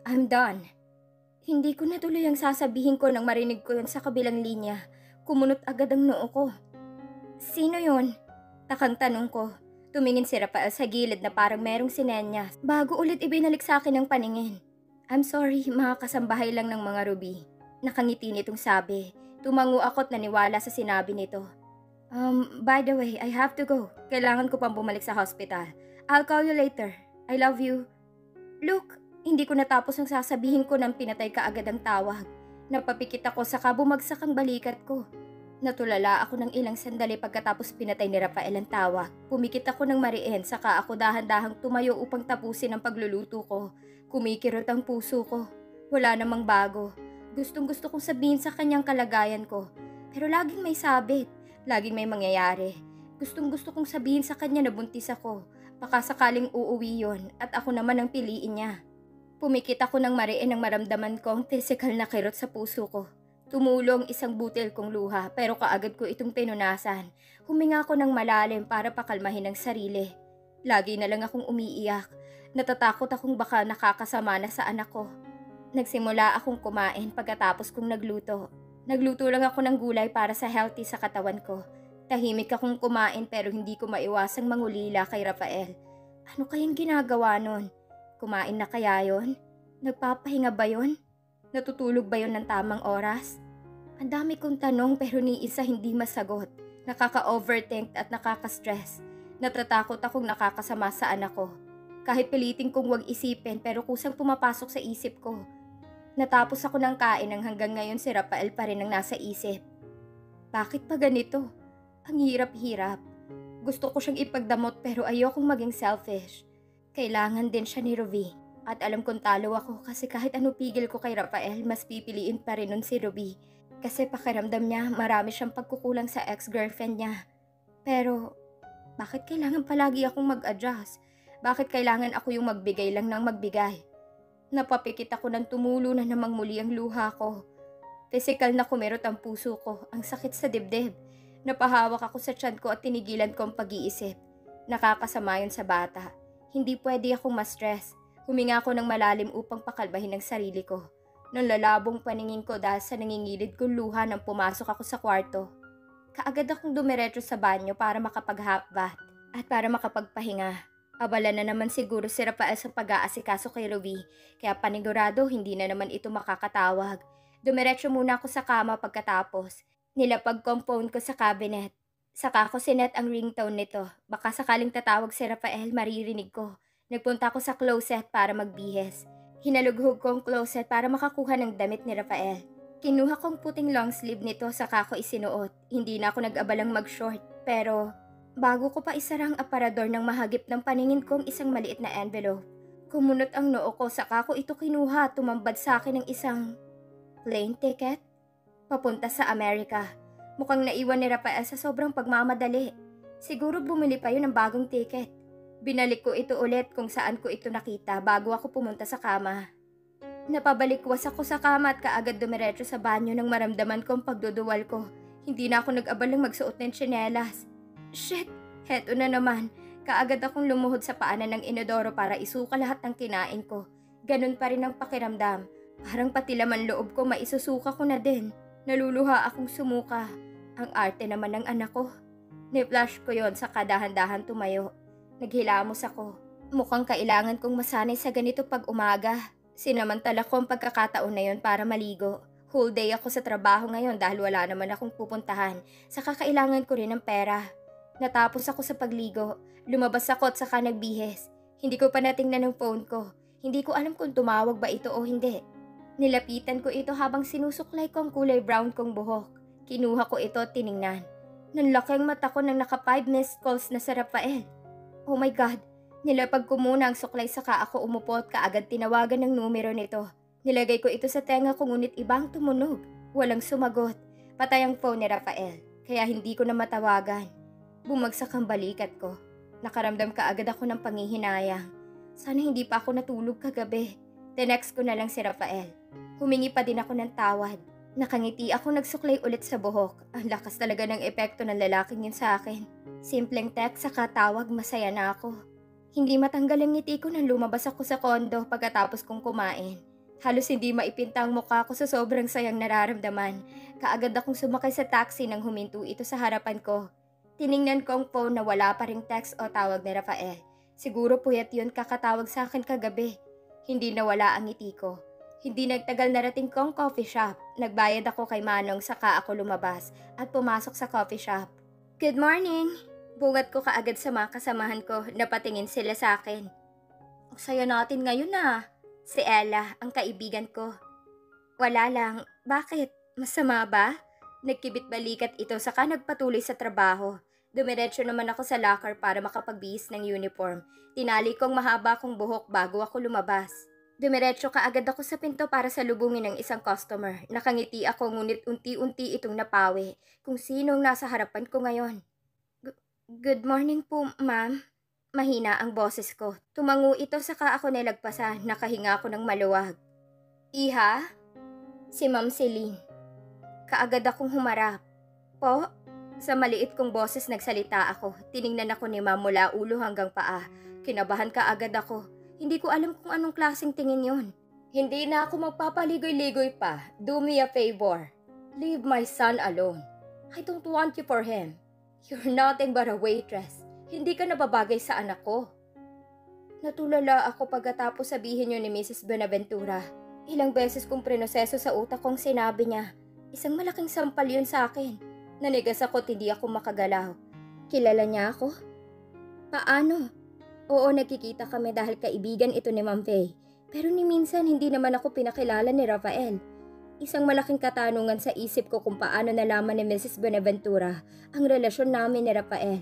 I'm done. Hindi ko natuloy ang sasabihin ko nang marinig ko yun sa kabilang linya. Kumunot agad ang noo ko. Sino yun? Takang tanong ko. Tumingin si Rafael sa gilid na parang merong sinenyas bago ulit ibinalik sa akin ang paningin. I'm sorry, mga kasambahay lang ng mga Ruby. Nakangiti nitong sabi. Tumango ako't naniwala sa sinabi nito. By the way, I have to go. Kailangan ko pang bumalik sa hospital. I'll call you later. I love you. Look, hindi ko natapos ang sasabihin ko nang pinatay ka agad ang tawag. Napapikit ako saka bumagsak ang balikat ko. Natulala ako ng ilang sandali pagkatapos pinatay ni Rafael ang tawag. Pumikit ako ng mariin saka ako dahan-dahang tumayo upang tapusin ang pagluluto ko. Kumikirot ang puso ko. Wala namang bago. Gustong-gusto kong sabihin sa kanyang kalagayan ko. Pero laging may sabit. Laging may mangyayari. Gustong-gusto kong sabihin sa kanya na buntis ako. Baka sakaling uuwi yon at ako naman ang piliin niya. Pumikit ako ng mariin nang maramdaman ko ang physical na kirot sa puso ko. Tumulong isang butil kong luha pero kaagad ko itong pinunasan. Huminga ako ng malalim para pakalmahin ang sarili. Lagi na lang akong umiiyak. Natatakot akong baka nakakasama na sa anak ko. Nagsimula akong kumain pagkatapos kong nagluto. Nagluto lang ako ng gulay para sa healthy sa katawan ko. Tahimik akong kumain pero hindi ko maiwasang mangulila kay Rafael. Ano kayang ginagawa nun? Kumain na kaya yon? Nagpapahinga ba yon? Natutulog ba yon ng tamang oras? Ang dami kong tanong pero ni isa hindi masagot. Nakaka-overthink at nakaka-stress. Natatakot akong nakakasama sa anak ko. Kahit pilitin kong huwag isipin pero kusang pumapasok sa isip ko. Natapos ako ng kain nang hanggang ngayon si Rafael pa rin ang nasa isip. Bakit pa ganito? Ang hirap-hirap. Gusto ko siyang ipagdamot pero ayokong maging selfish. Kailangan din siya ni Ruby. At alam kong talo ako kasi kahit ano pigil ko kay Rafael, mas pipiliin pa rin nun si Ruby. Kasi pakiramdam niya marami siyang pagkukulang sa ex-girlfriend niya. Pero, bakit kailangan palagi akong mag-adjust? Bakit kailangan ako yung magbigay lang ng magbigay? Napapikit ako ng tumulo na namang muli ang luha ko. Physical na kumirot ang puso ko, ang sakit sa dibdib. Napahawak ako sa tiyan ko at tinigilan ko ang pag-iisip. Nakakasama yun sa bata. Hindi pwede akong ma-stress. Huminga ako ng malalim upang pakalmahin ang sarili ko. Nung lalabong paningin ko dahil sa nangingilid kong luha nang pumasok ako sa kwarto. Kaagad akong dumiretso sa banyo para makapag-half bath at para makapagpahinga. Abala na naman siguro si Rafael sa pag-aasikaso kay Ruby, kaya panigurado hindi na naman ito makakatawag. Dumiretso muna ako sa kama pagkatapos. Nilapag ko ang phone ko sa cabinet. Saka ko sinet ang ringtone nito. Baka sakaling tatawag si Rafael, maririnig ko. Nagpunta ako sa closet para magbihes. Hinalughog ko ang closet para makakuha ng damit ni Rafael. Kinuha kong puting long sleeve nito saka ko isinuot. Hindi na ako nag-abalang mag-short. Pero bago ko pa isara ang aparador ng mahagip ng paningin kong isang maliit na envelope. Kumunot ang noo ko saka ko ito kinuha. Tumambad sa akin ng isang plane ticket. Papunta sa Amerika. Mukhang naiwan ni Rafael sa sobrang pagmamadali. Siguro bumili pa yun ng bagong ticket. Binalik ko ito ulit kung saan ko ito nakita bago ako pumunta sa kama. Napabalikwas ako sa kama at kaagad dumiretso sa banyo nang maramdaman ko ang pagduduwal ko. Hindi na ako nag-abalang magsuot ng tsinelas. Shit! Heto na naman. Kaagad akong lumuhod sa paanan ng inodoro para isuka lahat ng kinain ko. Ganun pa rin ang pakiramdam. Parang pati laman loob ko maisusuka ko na din. Naluluha akong sumuka. Ang arte naman ng anak ko. Ni-flash ko yon sa kadahan-dahan tumayo. Naghilamos ako. Mukhang kailangan kong masanay sa ganito pag umaga. Sinamantala ko ang pagkakataon na yon para maligo. Whole day ako sa trabaho ngayon dahil wala naman akong pupuntahan. Saka kailangan ko rin ng pera. Natapos ako sa pagligo. Lumabas ako at saka nagbihes. Hindi ko pa natingnan ng phone ko. Hindi ko alam kung tumawag ba ito o hindi. Nilapitan ko ito habang sinusuklay ko ang kulay brown kong buhok. Kinuha ko ito at tiningnan. Nanlaki ang mata ko nang naka 5 missed calls na sa Rafael. Oh my God! Nilapag ko muna ang suklay saka ako umupo at kaagad tinawagan ng numero nito. Nilagay ko ito sa tenga ko ngunit ibang tumunog. Walang sumagot. Patay ang phone ni Rafael, kaya hindi ko na matawagan. Bumagsak ang balikat ko. Nakaramdam kaagad ako ng panghihinayang. Sana hindi pa ako natulog kagabi. Tinext ko na lang si Rafael. Humingi pa din ako ng tawad. Nakangiti ako nagsuklay ulit sa buhok. Ang lakas talaga ng epekto ng lalaking yun sa akin. Simpleng text saka tawag, masaya na ako. Hindi matanggal ang ngiti ko nang lumabas ako sa kondo pagkatapos kong kumain. Halos hindi maipinta ang mukha ko sa sobrang sayang nararamdaman. Kaagad akong sumakay sa taxi nang huminto ito sa harapan ko. Tiningnan ko ang phone na wala pa ring text o tawag ni Rafael. Siguro puyat yun kakatawag sa akin kagabi. Hindi nawala ang ngiti ko. Hindi nagtagal narating ko ang coffee shop. Nagbayad ako kay Manong saka ako lumabas at pumasok sa coffee shop. Good morning! Bungat ko kaagad sa mga kasamahan ko na patingin sila sa akin. Ang saya natin ngayon ah. Si Ella, ang kaibigan ko. Wala lang. Bakit? Masama ba? Nagkibit balikat ito saka nagpatuloy sa trabaho. Dumiretso naman ako sa locker para makapagbihis ng uniform. Tinali kong mahaba kong buhok bago ako lumabas. Dumiretso kaagad ako sa pinto para salubungin ng isang customer. Nakangiti ako ngunit unti-unti itong napawi kung sinong nasa harapan ko ngayon. Good morning po, ma'am. Mahina ang boses ko. Tumango ito saka ako nilagpasan. Nakahinga ako ng maluwag. Iha? Si Ma'am Celine. Kaagad akong humarap. Po? Sa maliit kong boses nagsalita ako. Tiningnan ako ni Ma'am mula ulo hanggang paa. Kinabahan kaagad ako. Hindi ko alam kung anong klaseng tingin yon. Hindi na ako magpapaligoy-ligoy pa. Do me a favor. Leave my son alone. I don't want you for him. You're nothing but a waitress. Hindi ka nababagay sa anak ko. Natulala ako pagkatapos sabihin yun ni Mrs. Buenaventura. Ilang beses kong prinoseso sa utak kong sinabi niya. Isang malaking sampal yun sa akin. Nanigas ako't hindi ako makagalaw. Kilala niya ako? Paano? Oo, nakikita kami dahil kaibigan ito ni Ma'am Faye. Pero ni minsan hindi naman ako pinakilala ni Rafael. Isang malaking katanungan sa isip ko kung paano nalaman ni Mrs. Buenaventura ang relasyon namin ni Rafael.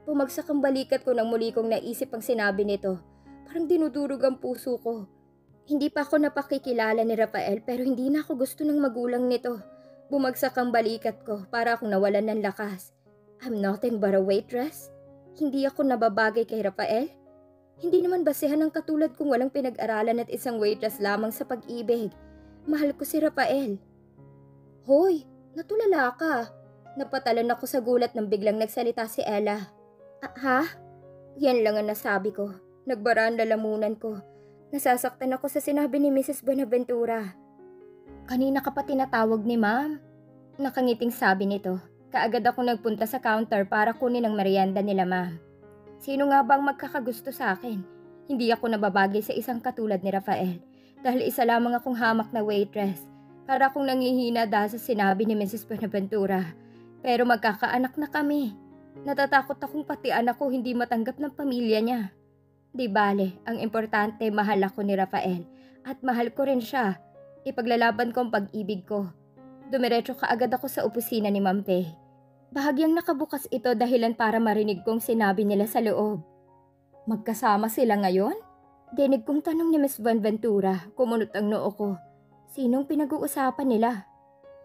Bumagsak ang balikat ko nang muli kong naisip ang sinabi nito. Parang dinudurog ang puso ko. Hindi pa ako napakikilala ni Rafael pero hindi na ako gusto ng magulang nito. Bumagsak ang balikat ko para akong nawalan ng lakas. I'm nothing but a waitress? Hindi ako nababagay kay Rafael? Hindi naman basehan ng katulad kong walang pinag-aralan at isang waitress lamang sa pag-ibig. Mahal ko si Rafael. Hoy, natulala ka. Napatalon ako sa gulat nang biglang nagsalita si Ella. Ha? Yan lang ang nasabi ko. Nagbara ang lalamunan ko. Nasasaktan ako sa sinabi ni Mrs. Buenaventura. Kanina ka pa tinatawag ni Ma'am. Nakangiting sabi nito. Kaagad ako nagpunta sa counter para kunin ang merienda nila Ma'am. Sino nga bang magkakagusto sa akin? Hindi ako nababagay sa isang katulad ni Rafael. Dahil isa lamang akong hamak na waitress. Para akong nangihina dahil sa sinabi ni Mrs. Buenaventura. Pero magkakaanak na kami. Natatakot akong pati anak ko hindi matanggap ng pamilya niya. Di bale, ang importante mahal ako ni Rafael. At mahal ko rin siya. Ipaglalaban ko ang pag-ibig ko. Dumiretso kaagad ako sa opisina ni Ma'am Faye. Bahagyang nakabukas ito dahilan para marinig kong sinabi nila sa loob. Magkasama sila ngayon? Dinig kong tanong ni Miss Buenaventura, kumunot ang noo ko. Sinong pinag-uusapan nila?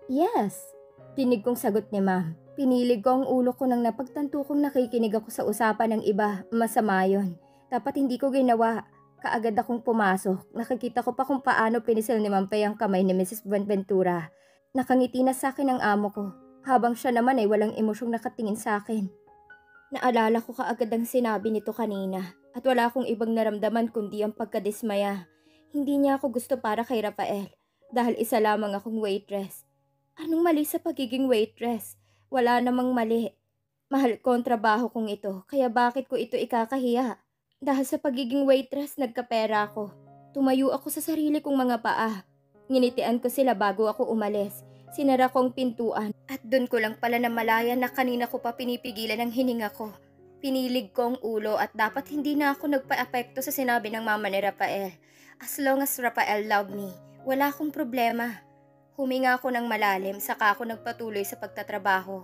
Yes, dinig kong sagot ni Ma'am. Pinilig ko ang ulo ko nang napagtanto kong nakikinig ako sa usapan ng iba, masama yun. Dapat hindi ko ginawa. Kaagad akong pumasok. Nakikita ko pa kung paano pinisil ni Ma'am Faye ang kamay ni Mrs. Buenaventura. Nakangiti na sa akin ang amo ko, habang siya naman ay walang emosyong nakatingin sa akin. Naalala ko kaagad ang sinabi nito kanina. At wala akong ibang naramdaman kundi ang pagkadismaya. Hindi niya ako gusto para kay Rafael dahil isa lamang akong waitress. Anong mali sa pagiging waitress? Wala namang mali. Mahal ko ang trabaho kong ito kaya bakit ko ito ikakahiya? Dahil sa pagiging waitress nagkapera ako. Tumayo ako sa sarili kong mga paa. Nginitian ko sila bago ako umalis. Sinara ko ang pintuan at doon ko lang pala namalaya na kanina ko pa pinipigilan ang hininga ko. Pinilig ko ang ulo at dapat hindi na ako nagpa-apekto sa sinabi ng mama ni Rafael. As long as Rafael loved me, wala akong problema. Huminga ako ng malalim saka ako nagpatuloy sa pagtatrabaho.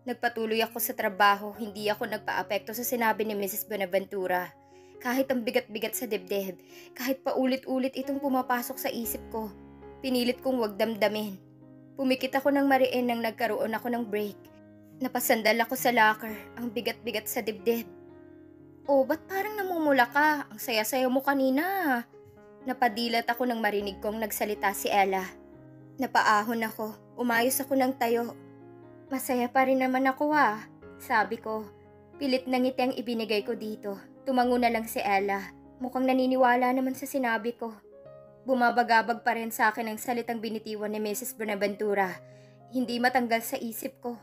Nagpatuloy ako sa trabaho, hindi ako nagpa-apekto sa sinabi ni Mrs. Buenaventura. Kahit ang bigat-bigat sa dibdib, kahit paulit-ulit itong pumapasok sa isip ko, pinilit kong wag damdamin. Pumikit ako ng mariin nang nagkaroon ako ng break. Napasandal ako sa locker, ang bigat-bigat sa dibdib. Oh, ba't parang namumula ka? Ang saya-saya mo kanina. Napadilat ako nang marinig kong nagsalita si Ella. Napaahon ako, umayos ako ng tayo. Masaya pa rin naman ako sabi ko. Pilit na ngiti ang ibinigay ko dito. Tumango na lang si Ella. Mukhang naniniwala naman sa sinabi ko. Bumabagabag pa rin sa akin ang salitang binitiwan ni Mrs. Buenaventura. Hindi matanggal sa isip ko.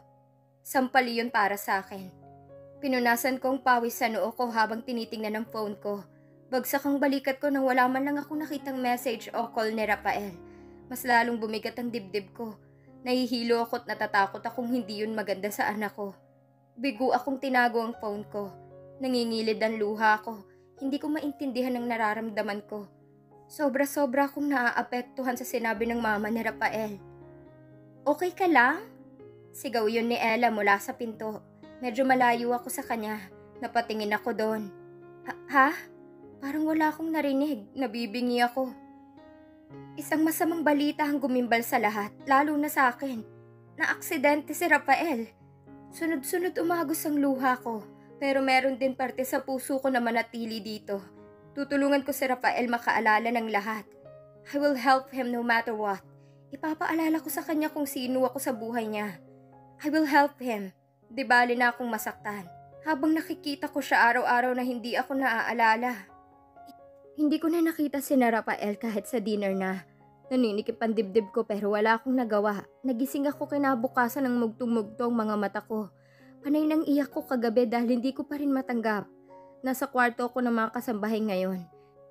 Sampal yun para sa akin. Pinunasan ko ang pawis sa noo ko habang tinitingnan ang phone ko. Bagsak ang balikat ko nang wala man lang akong nakitang message o call ni Rafael. Mas lalong bumigat ang dibdib ko. Nahihilo ako at natatakot akong hindi yun maganda sa anak ko. Bigo akong tinago ang phone ko. Nangingilid ang luha ko. Hindi ko maintindihan ang nararamdaman ko. Sobra-sobra akong naaapektuhan sa sinabi ng mama ni Rafael. Okay ka lang? Sigaw yun ni Ella mula sa pinto. Medyo malayo ako sa kanya. Napatingin ako doon. Ha? Parang wala akong narinig. Nabibingi ako. Isang masamang balita ang gumimbal sa lahat, lalo na sa akin. Na-aksidente si Rafael. Sunod-sunod umagos ang luha ko. Pero meron din parte sa puso ko na manatili dito. Tutulungan ko si Rafael makaalala ng lahat. I will help him no matter what. Ipapaalala ko sa kanya kung sino ako sa buhay niya. I will help him. Di bali na akong masaktan. Habang nakikita ko siya araw-araw na hindi ako naaalala. Hindi ko na nakita si Rafael kahit sa dinner na. Naninikip ang dibdib ko pero wala akong nagawa. Nagising ako kinabukasan ng mugtong-mugtong mga mata ko. Panay nang iyak ko kagabi dahil hindi ko pa rin matanggap. Nasa kwarto ko ng mga kasambahay ngayon.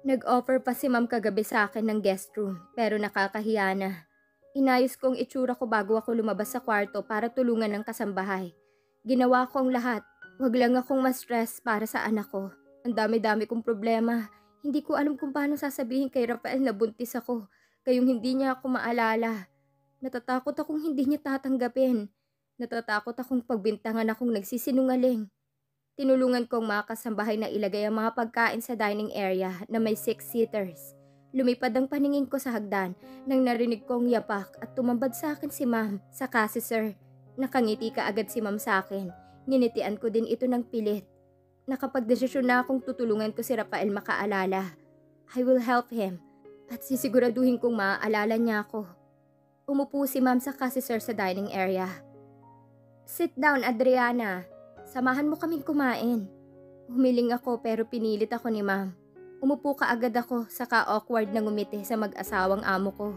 Nag-offer pa si ma'am kagabi sa akin ng guest room pero nakakahiya na. Inayos ko ang itsura ko bago ako lumabas sa kwarto para tulungan ng kasambahay. Ginawa ko ang lahat. Wag lang akong ma-stress para sa anak ko. Ang dami-dami kong problema. Hindi ko alam kung paano sasabihin kay Rafael na buntis ako. Kayong hindi niya ako maalala. Natatakot akong hindi niya tatanggapin. Natatakot akong pagbintangan akong nagsisinungaling. Tinulungan ko ang mga kasambahay na ilagay ang mga pagkain sa dining area na may 6 seaters. Lumipad ang paningin ko sa hagdan nang narinig kong yapak at tumambad sa akin si ma'am, saka si sir. Nakangiti kaagad si ma'am sa akin. Nginitian ko din ito ng pilit. Nakapagdesisyon na akong tutulungan ko si Rafael makaalala. I will help him at sisiguraduhin kong maaalala niya ako. Umupo si ma'am saka si sir sa dining area. Sit down, Adriana. Samahan mo kaming kumain. Humiling ako pero pinilit ako ni ma'am. Umupo kaagad ako saka awkward na ngumiti sa mag-asawang amo ko.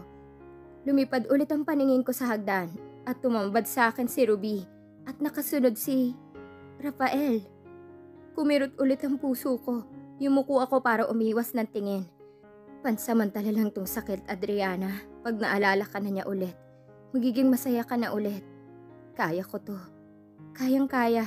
Lumipad ulit ang paningin ko sa hagdan at tumambad sa akin si Ruby at nakasunod si Rafael. Kumirot ulit ang puso ko. Yumuko ako para umiwas ng tingin. Pansamantala lang tong sakit, Adriana. Pag naalala ka na niya ulit, magiging masaya ka na ulit. Kaya ko to. Kayang-kaya.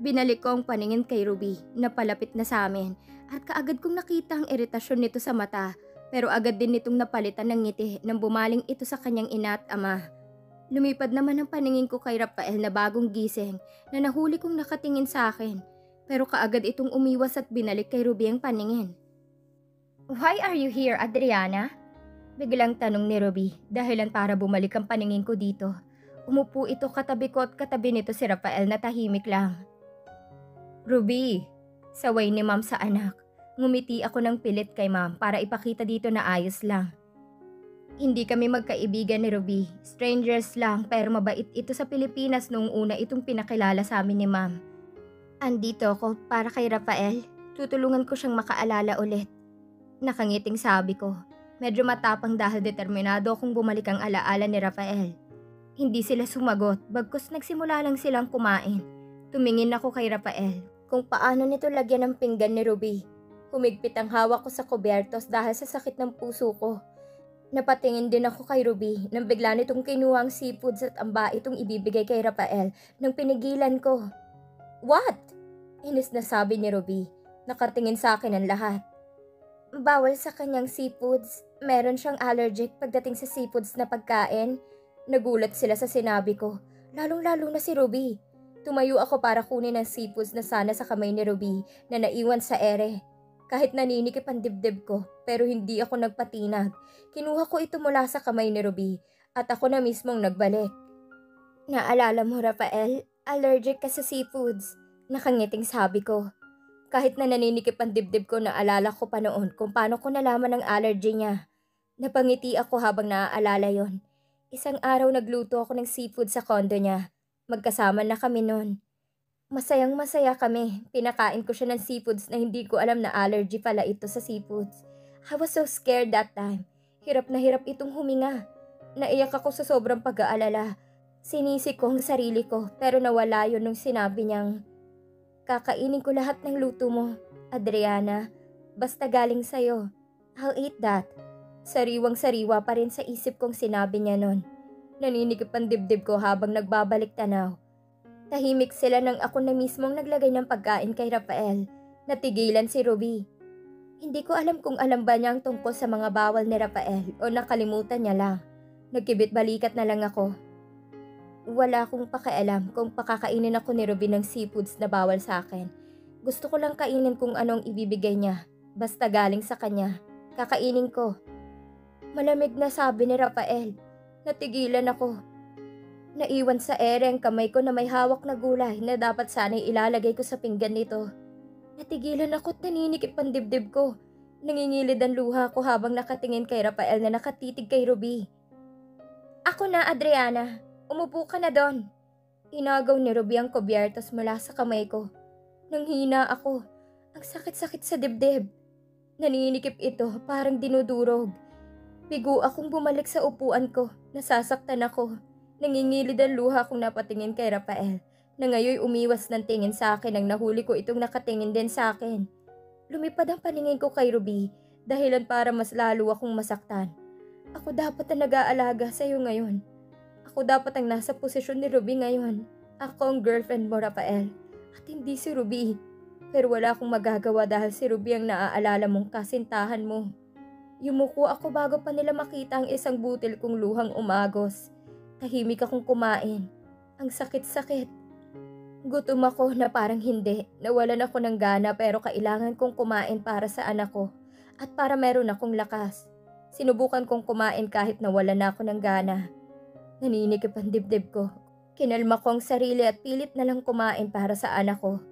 Binalik ko ang paningin kay Ruby na palapit na sa amin at kaagad kong nakita ang iritasyon nito sa mata pero agad din nitong napalitan ng ngiti nang bumaling ito sa kanyang ina at ama. Lumipad naman ang paningin ko kay Rafael na bagong gising na nahuli kong nakatingin sa akin pero kaagad itong umiwas at binalik kay Ruby ang paningin. Why are you here, Adriana? Biglang tanong ni Ruby dahilan para bumalik ang paningin ko dito. Umupo ito katabi ko at katabi nito si Rafael na tahimik lang. Ruby, saway ni ma'am sa anak. Ngumiti ako ng pilit kay ma'am para ipakita dito na ayos lang. Hindi kami magkaibigan ni Ruby. Strangers lang pero mabait ito sa Pilipinas noong una itong pinakilala sa amin ni ma'am. Andito ako para kay Rafael. Tutulungan ko siyang makaalala ulit. Nakangiting sabi ko. Medyo matapang dahil determinado akong bumalik ang alaala ni Rafael. Hindi sila sumagot, bagkus nagsimula lang silang kumain. Tumingin ako kay Rafael kung paano nito lagyan ng pinggan ni Ruby. Humigpit ang hawak ko sa kubertos dahil sa sakit ng puso ko. Napatingin din ako kay Ruby nang bigla nitong kinuha ang seafoods at amba itong ibibigay kay Rafael nang pinigilan ko. What? Inis na sabi ni Ruby. Nakatingin sa akin ang lahat. Bawal sa kanyang seafoods. Meron siyang allergic pagdating sa seafoods na pagkain. Nagulat sila sa sinabi ko, lalong-lalo na si Ruby. Tumayo ako para kunin ang seafoods na sana sa kamay ni Ruby na naiwan sa ere. Kahit naninikip ang dibdib ko, pero hindi ako nagpatinag. Kinuha ko ito mula sa kamay ni Ruby at ako na mismong nagbalik. Naalala mo, Rafael, allergic ka sa seafoods. Nakangiting sabi ko. Kahit na naninikip ang dibdib ko, naalala ko pa noon kung paano ko nalaman ang allergy niya. Napangiti ako habang naaalala yon. Isang araw nagluto ako ng seafood sa kondo niya. Magkasama na kami noon. Masayang masaya kami. Pinakain ko siya ng seafoods na hindi ko alam na allergy pala ito sa seafoods. I was so scared that time. Hirap na hirap itong huminga. Naiyak ako sa sobrang pag-aalala. Sinisi ko ang sarili ko pero nawala yun nung sinabi niyang, "Kakainin ko lahat ng luto mo, Adriana. Basta galing sa'yo. I'll eat that." Sariwang-sariwa pa rin sa isip kong sinabi niya nun. Naninikip ang dibdib ko habang nagbabalik tanaw. Tahimik sila nang ako na mismong naglagay ng pagkain kay Rafael. Natigilan si Ruby. Hindi ko alam kung alam ba niya ang tungkol sa mga bawal ni Rafael o nakalimutan niya lang. Nagkibit balikat na lang ako. Wala akong pakialam kung pakakainin ako ni Ruby ng seafoods na bawal sa akin. Gusto ko lang kainin kung anong ibibigay niya. Basta galing sa kanya. Kakainin ko. Malamig na sabi ni Rafael. Natigilan ako. Naiwan sa ere ang kamay ko na may hawak na gulay na dapat sana'y ilalagay ko sa pinggan nito. Natigilan ako at naninikip ang dibdib ko. Nangingilid ang luha ko habang nakatingin kay Rafael na nakatitig kay Ruby. "Ako na, Adriana. Umupo ka na doon." Inagaw ni Ruby ang kubyertos mula sa kamay ko. Nanghina ako. Ang sakit-sakit sa dibdib. Naninikip ito, parang dinudurog. Bigo akong bumalik sa upuan ko. Nasasaktan ako. Nangingilid ang luha kong napatingin kay Rafael na ngayoy umiwas ng tingin sa akin nang nahuli ko itong nakatingin din sa akin. Lumipad ang paningin ko kay Ruby dahilan para mas lalo akong masaktan. Ako dapat ang nag-aalaga sa iyo ngayon. Ako dapat ang nasa posisyon ni Ruby ngayon. Ako ang girlfriend mo, Rafael, at hindi si Ruby. Pero wala akong magagawa dahil si Ruby ang naaalala mong kasintahan mo. Yumuko ako bago pa nila makita ang isang butil kong luhang umagos. Tahimik akong kumain. Ang sakit-sakit. Gutom ako na parang hindi. Nawalan ako ng gana pero kailangan kong kumain para sa anak ko at para meron akong lakas. Sinubukan kong kumain kahit nawalan na ako ng gana. Naninikip ang dibdib ko. Kinalma ko ang sarili at pilit na lang kumain para sa anak ko.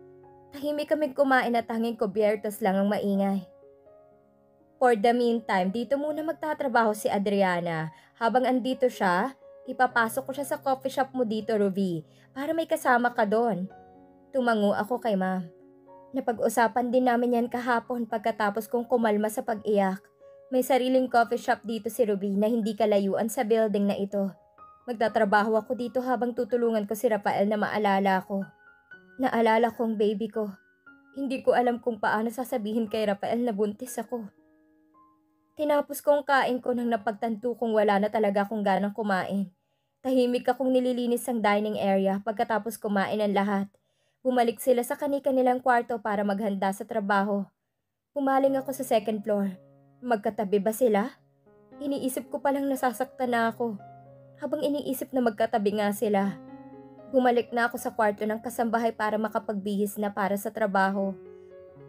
Tahimik kaming kumain at tanging kubyertos lang ang maingay. For the meantime, dito muna magtatrabaho si Adriana. Habang andito siya, ipapasok ko siya sa coffee shop mo dito, Ruby, para may kasama ka doon. Tumango ako kay ma'am. Napag-usapan din namin yan kahapon pagkatapos kong kumalma sa pag-iyak. May sariling coffee shop dito si Ruby na hindi kalayuan sa building na ito. Magtatrabaho ako dito habang tutulungan ko si Rafael na maalala ko. Naalala ko ang baby ko. Hindi ko alam kung paano sasabihin kay Rafael na buntis ako. Tinapos ko ang kain ko nang napagtanto kong wala na talaga akong ganang kumain. Tahimik akong nililinis ang dining area pagkatapos kumain ang lahat. Bumalik sila sa kani-kanilang kwarto para maghanda sa trabaho. Pumaling ako sa second floor. Magkatabi ba sila? Iniisip ko palang nasasaktan na ako. Habang iniisip na magkatabi nga sila. Bumalik na ako sa kwarto ng kasambahay para makapagbihis na para sa trabaho.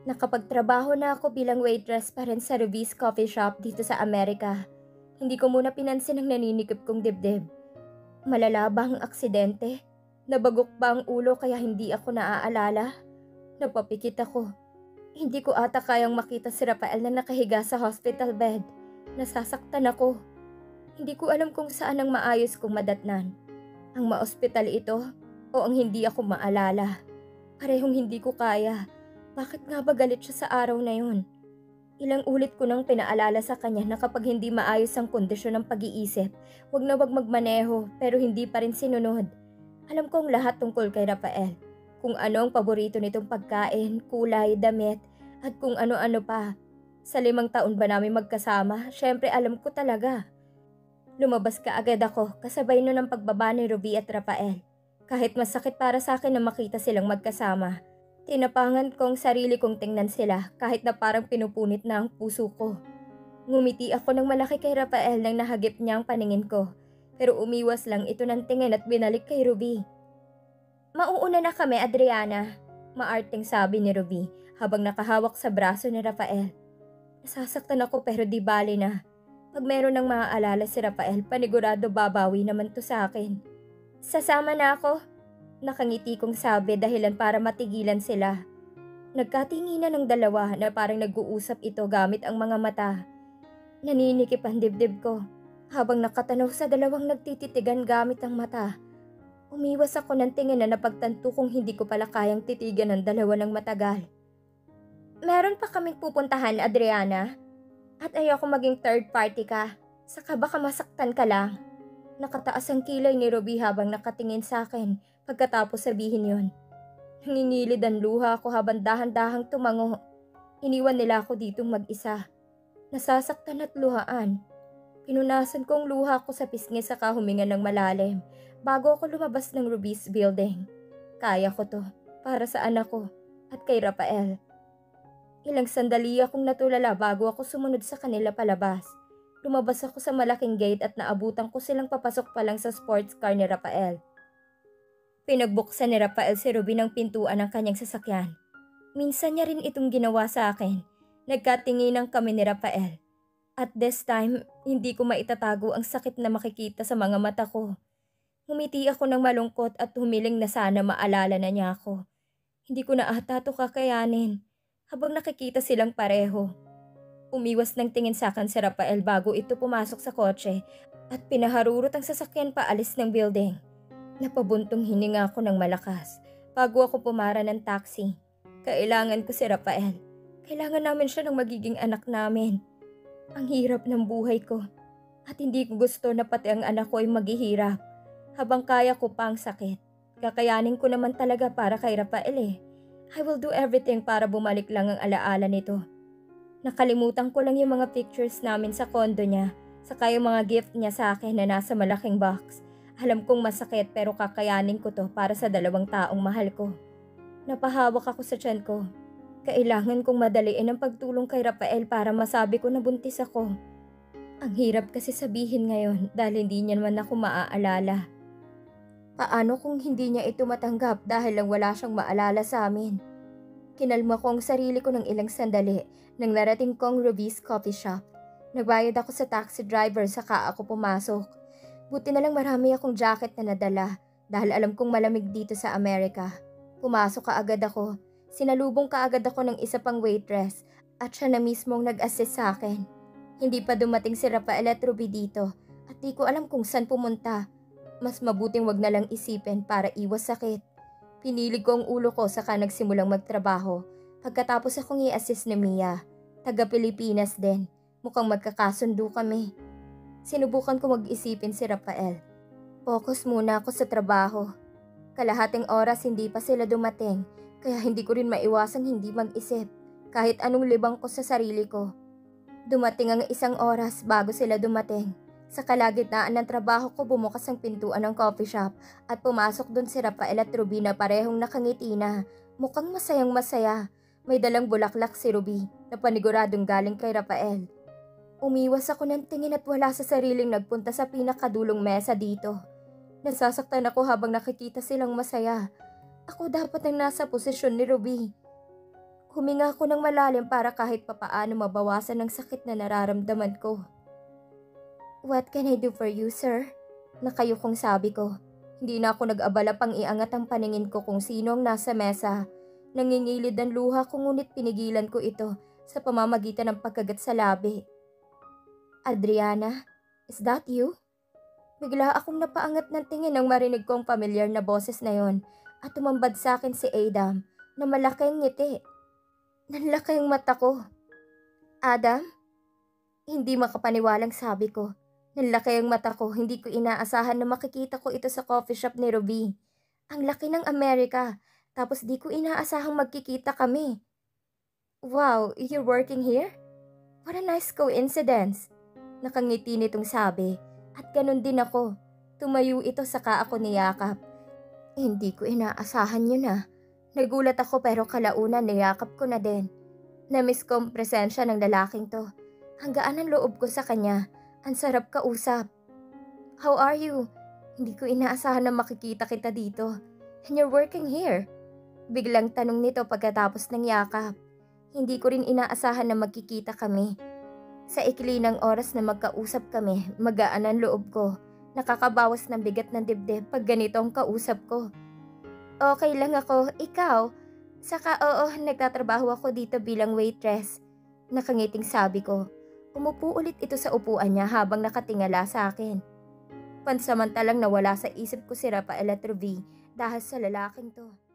Nakapagtrabaho na ako bilang waitress pa rin sa Ruby's Coffee Shop dito sa Amerika. Hindi ko muna pinansin ang naninikip kong dibdib. Malala ba ang aksidente? Nabagok ba ang ulo kaya hindi ako naaalala? Napapikit ako. Hindi ko ata kayang makita si Rafael na nakahiga sa hospital bed. Nasasaktan ako. Hindi ko alam kung saan ang maayos kong madatnan. Ang ma-ospital ito o ang hindi ako maalala. Parehong hindi ko kaya. Bakit nga ba galit siya sa araw na yun? Ilang ulit ko nang pinaalala sa kanya na kapag hindi maayos ang kondisyon ng pag-iisip, wag na wag magmaneho pero hindi pa rin sinunod. Alam ko ang lahat tungkol kay Rafael. Kung ano ang paborito nitong pagkain, kulay, damit, at kung ano-ano pa. Sa 5 taon ba namin magkasama, syempre alam ko talaga. Lumabas ka agad ako kasabay nun ang pagbaba ni Ruby at Rafael. Kahit masakit para sa akin na makita silang magkasama. Tinapangan kong sarili kong tingnan sila kahit na parang pinupunit na ang puso ko. Ngumiti ako ng malaki kay Rafael nang nahagip niya ang paningin ko. Pero umiwas lang ito ng tingin at binalik kay Ruby. "Mauuna na kami, Adriana," maarting sabi ni Ruby habang nakahawak sa braso ni Rafael. Nasasaktan ako pero di bali na. Pag meron ng maaalala si Rafael, panigurado babawi naman to sa akin. "Sasama na ako," nakangiti kong sabi dahilan para matigilan sila. Nagkatinginan ng dalawa na parang nag-uusap ito gamit ang mga mata. Naninikip ang dibdib ko habang nakatanaw sa dalawang nagtititigan gamit ang mata. Umiwas ako ng tingin na napagtanto kong hindi ko pala kayang titigan ng dalawa ng matagal. Meron pa kaming pupuntahan, Adriana. At ayoko maging third party ka. Saka baka masaktan ka lang. Nakataas ang kilay ni Ruby habang nakatingin sa akin pagkatapos sabihin yon. Nangingilid ang luha ko habang dahan-dahang tumango. Iniwan nila ako ditong mag-isa. Nasasaktan at luhaan. Pinunasan ko ang luha ko sa pisngi saka huminga ng malalim bago ako lumabas ng Ruby's building. Kaya ko to para sa anak ko at kay Rafael. Ilang sandali akong natulala bago ako sumunod sa kanila palabas. Lumabas ako sa malaking gate at naabutan ko silang papasok pa lang sa sports car ni Rafael. Pinagbuksan ni Rafael si Ruby ng pintuan ng kanyang sasakyan. Minsan niya rin itong ginawa sa akin. Nagkatinginan kami ni Rafael. At this time, hindi ko maitatago ang sakit na makikita sa mga mata ko. Ngumiti ako ng malungkot at humiling na sana maalala na niya ako. Hindi ko na ata ito kakayanin habang nakikita silang pareho. Umiwas ng tingin sa akin si Rafael bago ito pumasok sa kotse at pinaharurot ang sasakyan paalis ng building. Napabuntong hininga ako ng malakas bago ako pumara ng taxi. Kailangan ko si Rafael. Kailangan namin siya ng magiging anak namin. Ang hirap ng buhay ko at hindi ko gusto na pati ang anak ko ay maghihirap. Habang kaya ko pa ang sakit, kakayanin ko naman talaga para kay Rafael eh. I will do everything para bumalik lang ang alaala nito. Nakalimutan ko lang yung mga pictures namin sa condo niya, saka yung mga gift niya sa akin na nasa malaking box. Alam kong masakit pero kakayanin ko to para sa dalawang taong mahal ko. Napahawak ako sa tiyan ko. Kailangan kong madaliin ang pagtulong kay Rafael para masabi ko na buntis ako. Ang hirap kasi sabihin ngayon dahil hindi niya naman ako maaalala. Paano kung hindi niya ito matanggap dahil lang wala siyang maalala sa amin? Kinalma ko ang sarili ko ng ilang sandali nang narating ko ang Ruby's Coffee Shop. Nagbayad ako sa taxi driver saka ako pumasok. Buti na lang marami akong jacket na nadala dahil alam kong malamig dito sa Amerika. Pumasok kaagad ako. Sinalubong kaagad ako ng isa pang waitress at siya na mismong nag-assist sa akin. Hindi pa dumating si Rafael at Ruby dito at di ko alam kung saan pumunta. Mas mabuting wag na lang isipin para iwas sakit. Pinilig ko ang ulo ko saka nagsimulang magtrabaho. Pagkatapos akong i-assist ni Mia. Taga Pilipinas din. Mukhang magkakasundo kami. Sinubukan ko mag-isipin si Rafael. Focus muna ako sa trabaho. Kalahating oras hindi pa sila dumating. Kaya hindi ko rin maiwasang hindi mag-isip kahit anong libang ko sa sarili ko. Dumating ang isang oras bago sila dumating. Sa kalagitnaan ng trabaho ko bumukas ang pintuan ng coffee shop at pumasok doon si Rafael at Ruby na parehong nakangiti na. Mukhang masayang masaya. May dalang bulaklak si Ruby na paniguradong galing kay Rafael. Umiwas ako ng tingin at wala sa sariling nagpunta sa pinakadulong mesa dito. Nasasaktan ako habang nakikita silang masaya. Ako dapat ang nasa posisyon ni Ruby. Huminga ako ng malalim para kahit papaano mabawasan ang sakit na nararamdaman ko. What can I do for you, sir? Nakayukong sabi ko. Hindi na ako nag-abala pang iangat ang paningin ko kung sino ang nasa mesa. Nangingilid ang luha ko ngunit pinigilan ko ito sa pamamagitan ng pagkagat sa labi. Adriana, is that you? Bigla akong napaangat ng tingin nang marinig ko ang pamilyar na boses na yon. At tumambad sa akin si Adam na malaking ngiti. Nanlaki ang mata ko. Adam? Hindi makapaniwalang sabi ko. Nanlaki ang mata ko, hindi ko inaasahan na makikita ko ito sa coffee shop ni Ruby. Ang laki ng Amerika, tapos di ko inaasahang magkikita kami. Wow, you're working here? What a nice coincidence. Nakangiti nitong sabi, at ganun din ako. Tumayo ito saka ako niyakap. Hindi ko inaasahan yun ah. Nagulat ako pero kalaunan niyakap ko na din. Namiss ko ang presensya ng lalaking to. Hanggaan ang loob ko sa kanya. Ang sarap kausap. How are you? Hindi ko inaasahan na makikita kita dito. And you're working here? Biglang tanong nito pagkatapos ng yakap. Hindi ko rin inaasahan na magkikita kami. Sa ikli ng oras na magkausap kami, magaan ang loob ko. Nakakabawas ng bigat ng dibdib pag ganito ang kausap ko. Okay lang ako, ikaw? Saka oo, nagtatrabaho ako dito bilang waitress. Nakangiting sabi ko. Umupo ulit ito sa upuan niya habang nakatingala sa akin. Pansamantalang nawala sa isip ko si Rafael at Ruby dahil sa lalaking to.